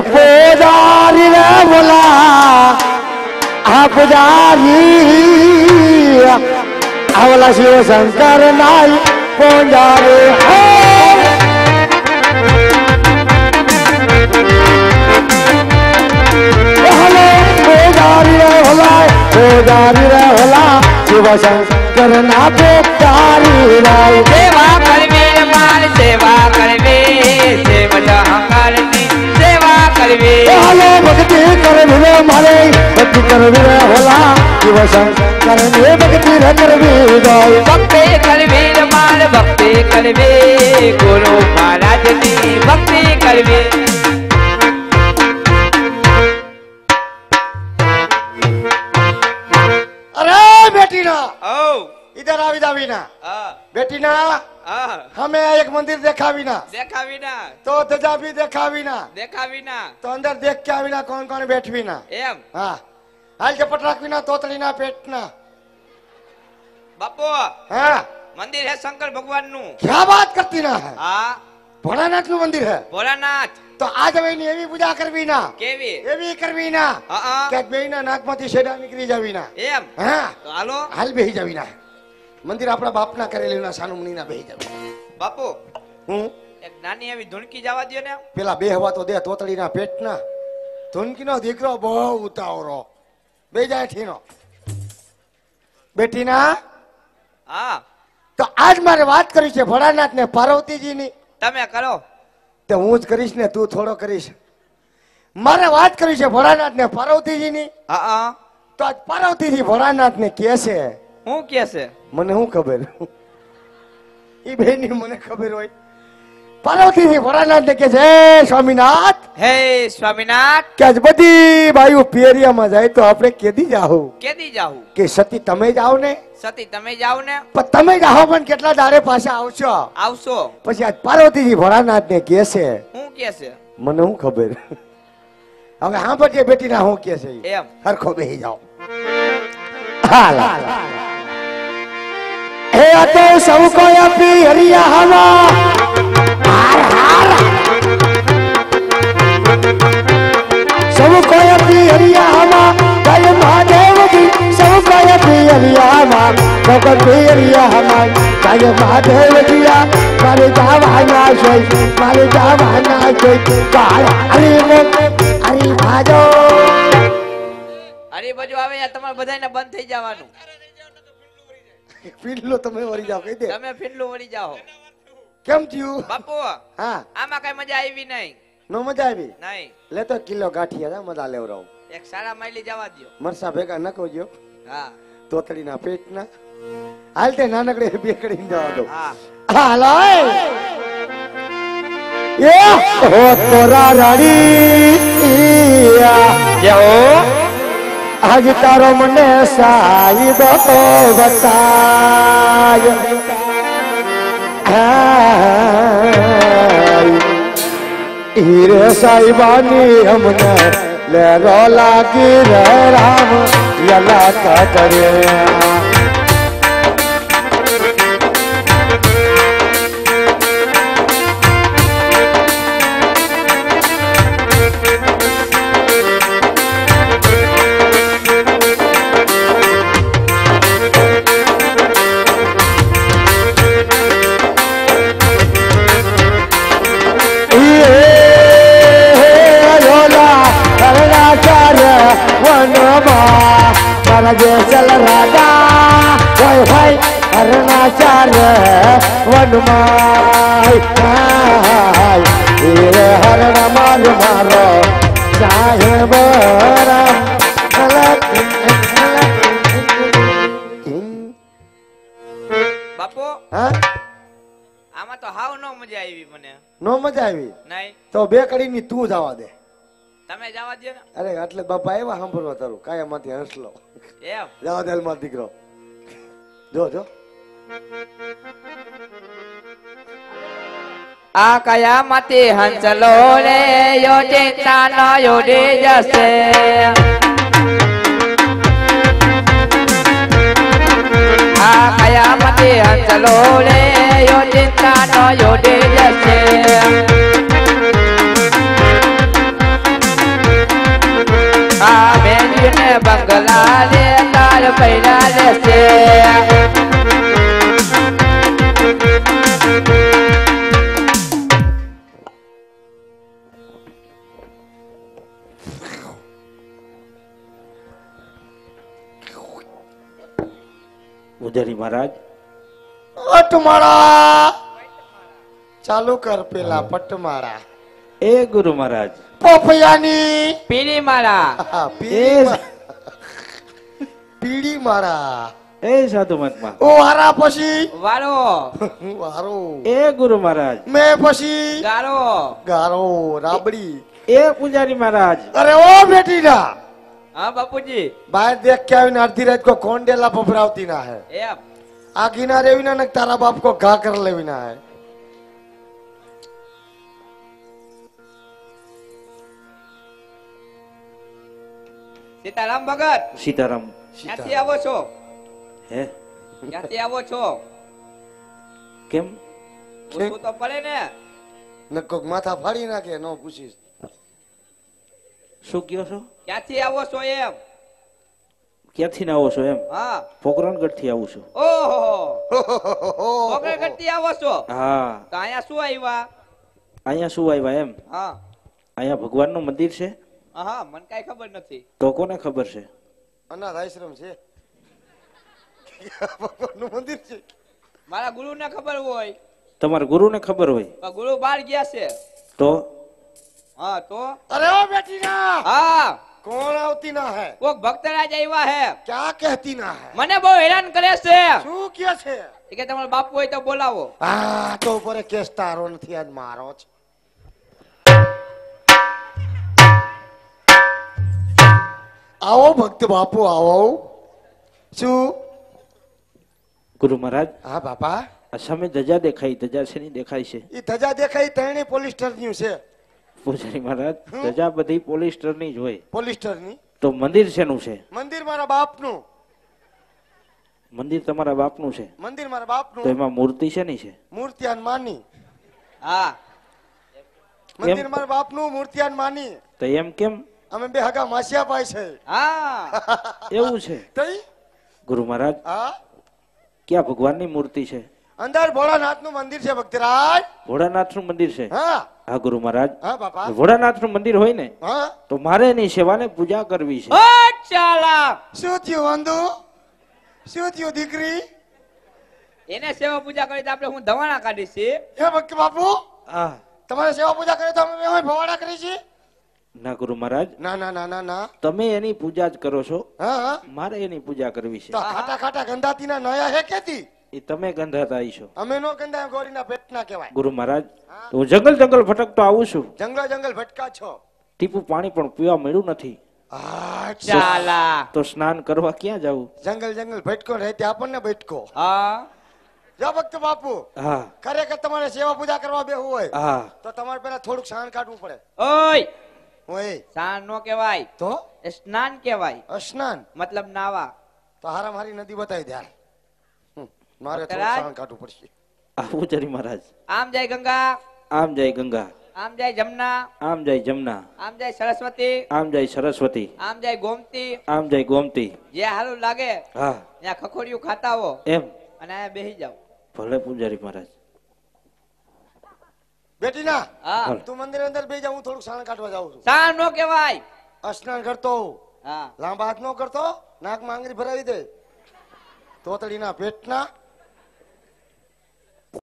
पुजारी रे बोला पुजारी आवला शिव शंकर नाई पुजारी पुजारी रे होला शिव शंकर ना पुजारी रे सेवा करवे मार सेवा करवे सेवा करनी सेवा करवे हेलो भक्ति करवे रे मारे भक्ति करवे रे होला शिव शंकर ने भक्ति रे करवे गाय भक्ति करवे मार भक्ति करवे गुरु महाराज की भक्ति करवे बेटी ना इधर आवी दावी ना बेटी ना हमें एक मंदिर देखा भी ना तो ध्वजा भी देखा भी ना तो अंदर देख के आवी ना कौन कौन बैठ भी ना एम हाँ हाल चपट राख भी ना तोतली ना पेट ना बापू हाँ मंदिर है शंकर भगवान नु क्या बात करती ना है हाँ भोलानाथ नु मंदिर है भोलानाथ तो आज भाई ने एवी पूजा करवी ना केवी एवी करवी ना क्या बेई ना नाकमाती शेडा निकली जावी ना एम हाँ तो हालो हाल बेही जावी ना मंदिर अपना बाप ना करेली ना सानु मुनि ना बेही जावी बापू हूँ एक नानी एवी धुनकी जावा दियो ने पेला बे हवा तो दे तोतली ना पेट ना धुनकी नो दीकरो बहु उतावरो बे जाए ठीनो बेटी ना हाँ तो आज मारे बात करी छे भोलानाथ ने पार्वती जी नी तमे करो तो हूँ ज करीश ने तू थोड़ो करीश मारे बात करी छे भोलानाथ ने पार्वती जी नी तो आज पार्वती जी भोलानाथ ने कैसे हूँ कैसे मने हूँ खबर ई बेनी मने खबर होय पार्वती जी भोलानाथ ने के जय स्वामीनाथ हे स्वामीनाथ के आज बधी बायु पेरिया में जाए तो आपने केदी जाओ केदी जाऊ के सती तमे जाओ ने सती तमे जाओ ने पण तमे जाओ पण કેટલા દારે પાછા આવશો આવશો પછી આજ પાર્વતીજી ભોળાનાથ ને કેસે હું કેસે મને હું ખબર હવે હા બટે બેટી ના હું કેસે એમ હરખો બેહી જાઓ હાલા હે આ તો સૌ કોઈ આપી હરિયા હવા હાર હાર સૌ કોઈ આપી હરિયા હવા જય મહાદેવ જી સૌ કોઈ આપી હરિયા હવા ભગત હરિયા હવા જય મહાદેવ જીયા મારે જાવાના છે મારે જાવાના છે કાળ હરી હરી ભાજો હરી બાજુ આવે યા તમારે બધાને બંધ થઈ જવાનું ફીડલો તમે વળી જાઓ કહી દે તમે ફીડલો વળી જાઓ કેમ થયું બાપુ હા આમાં કઈ મજા આવી નહીં નો મજા આવી નહીં લે તો કિલો ગાંઠિયા જા મજા લેવરાવ એક સારા માઈલી જવા દયો મરસા ભેગા ન કોજો હા તોતડીના પેટના હાલ તે નાનકડે બેકડીને જવા દો હા હાલો એ હો તોરા રાડી જેઓ આજ તારો મને સાહેબ તો બતાય હીરે સાહેબાની અમને ले रोला की रे राम यला का करे चल राजा होय होय अरुणाचार वनमाय रे हरण मार मारो साहेब બાપુ હા આમાં તો હાવ નો મજા આવી મને નો મજા આવી નહીં તો બે કડીની તું જવા દે તમે જવા દો ને અરે એટલે બાપા આવ્યા સાંભળવા તારું કાયામાંથી હસલો એમ જવા દે માર દીકરો જો જો આ કયામતી હંસલો રે યો ચિંતા ન યોડે જશે આ કયામતી હંસલો રે યો ચિંતા ન યોડે જશે કર્યા લેશે પૂજારી મહારાજ પટમાળા ચાલુ કર પેલા પટમાળા એ ગુરુ મહારાજ પોપૈયાની પીળી માળા પીળી માળા એ સાધુ મહાત્મા ઓ હારા પછી વારો વારો એ ગુરુ મહારાજ મેં પછી ગારો ગારો રાબડી એ પૂજારી મહારાજ અરે ઓ બેટી ના હા બાપુજી બહાર દેખ के आવીને અડધી रात को कोंडेला पपरावती ना है એમ आगी ना रेवी ना न तारा बाप को घा कर लेवी ना है સીતારામ ભગત સીતારામ ક્યાંથી આવો છો હે ક્યાંથી આવો છો કેમ પૂછવું તો પડે ને નકો માથા ફાડી નાખે નો પૂછીશ શું કયો છો ક્યાંથી આવો છો એમ ક્યાંથી ના આવો છો એમ હા પોકરણગઢ થી આવું છું ઓહો પોકરણગઢથી આવો છો હા તો અહીંયા શું આવ્યા અહીંયા શું આવ્યા એમ હા અહીંયા ભગવાનનું મંદિર છે હા મને કઈ ખબર નથી તો કોને ખબર છે અનાથ આશ્રમ છે ભગવાનનું મંદિર છે મારા ગુરુ ને ખબર હોય તમારા ગુરુને ખબર હોય પણ ગુરુ બહાર ગયા છે તો હા તો अरे ओ बेटी ना હા कौन आवती ना है કોક ભક્તરાજ આવ્યા હે क्या कहती ना है મને બહુ હેરાન કરે છે શું કે છે એ કે તમારો બાપુ હોય તો બોલાવો આ તો ઉપર કેસ તારો નથી આજ મારો છે આવો ભક્ત બાપુ આવો શું ગુરુ મહારાજ હા બાપા આ સામે ધજા દેખાય ધજા શેની દેખાય છે ઈ ધજા દેખાઈ તણી પોલિસ્ટર ની છે પૂજારી મહારાજ ધજા બધી પોલિસ્ટરની જ હોય પોલિસ્ટર ની તો મંદિર શેનું છે મંદિર મારા બાપનું મંદિર તમારા બાપનું છે મંદિર મારા તો બાપનું એમાં મૂર્તિ શેની છે મૂર્તિયાન માની હા મંદિર મારા બાપનું મૂર્તિયાન માની તો એમ કેમ અમે બે હગા માસિયા પાય છે હા એવું છે તઈ ગુરુ મહારાજ હા ક્યાં ભગવાનની મૂર્તિ છે અંદર ભોળાનાથ નું મંદિર છે ભક્તરાજ ભોળાનાથનું મંદિર છે હા હા ગુરુ મહારાજ હા બાપા ભોળાનાથનું મંદિર હોય ને હા તો મારે એની સેવાને પૂજા કરવી છે ઓ ચાલા શું થયું વાંધો શું થયું દીકરી એને સેવા પૂજા કરી તો આપણે હું ધવાણા કાઢી છે હે ભક્ત બાપુ હા તમારે સેવા પૂજા કરે તો અમે ભવાડા કરી છીએ ના ગુરુ મહારાજ ના ના ના ના ના તમે એની પૂજા જ કરો છો હા હા મારે એની પૂજા કરવી છે તો ખાટા ખાટા ગંધાતી ના નયા હે કેતી એ તમે ગંધાતા છો અમે નો ગંધા ગોરીના પેટના કહેવાય ગુરુ મહારાજ તો હું જંગલ જંગલ ભટકતો આવું છું જંગલ જંગલ ભટકા છો ટીપું પાણી પણ પીવા મળ્યું નથી ચાલા તો સ્નાન કરવા ક્યાં જવું જંગલ જંગલ ભટકો રહેતે આપણને ભટકો હા જો ભક્ત બાપુ હા ખરેખર તમારે સેવા પૂજા કરવા બેહવું હોય હા તો તમારે પેલા થોડુંક શાન કાઢવું પડે ઓય ઓય સ્નાન નો કહેવાય તો એ સ્નાન કહેવાય સ્નાન મતલબ નાવા તો હારા મારી નદી બતાવી દે મારે થોડું ભક્તરાજ. શાન કાઢવું પડશે આવું ચરી મહારાજ આમ જાય ગંગા આમ જાય ગંગા આમ જાય જમના આમ જાય જમના આમ જાય સરસ્વતી આમ જાય સરસ્વતી આમ જાય ગોમતી આમ જાય ગોમતી જે હારું લાગે હા ત્યાં ખખોડિયું ખાતા હો એમ અને અહીંયા બેસી જાવ ભલે પૂજારી મહારાજ બેટી ના હા તું મંદિર અંદર બે જા હું થોડુંક શાન કાઢવા જાઉં છું સ્નાન નો કહેવાય સ્નાન કરતો હા લાંબા હાથ નો કરતો નાક માં આંગળી ભરાવી દે તોતડીના પેટના